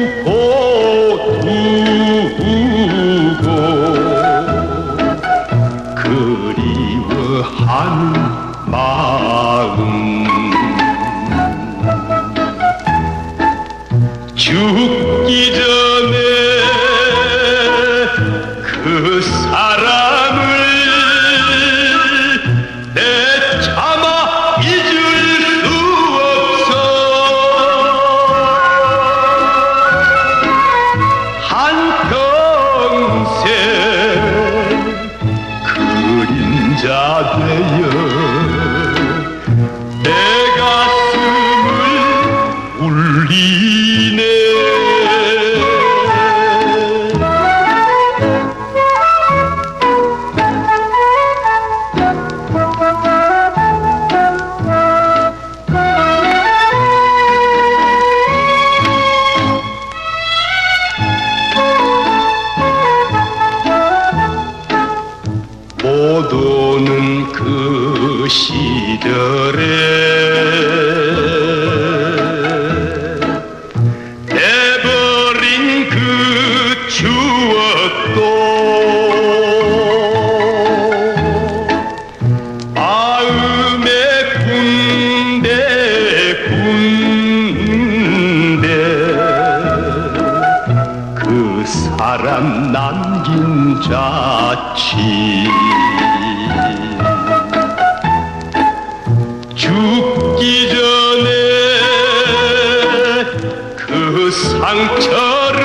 두고 그리워하는 마음 죽기 전에 그 사람을 내 차마 잊을 수 없어. 한평생 그림자 되어 내 가슴을 울리네. 못 오는 그 시절에 내버린 그 추억도 마음에 군데 그 사람 남긴 자취 죽기 전에 그 상처를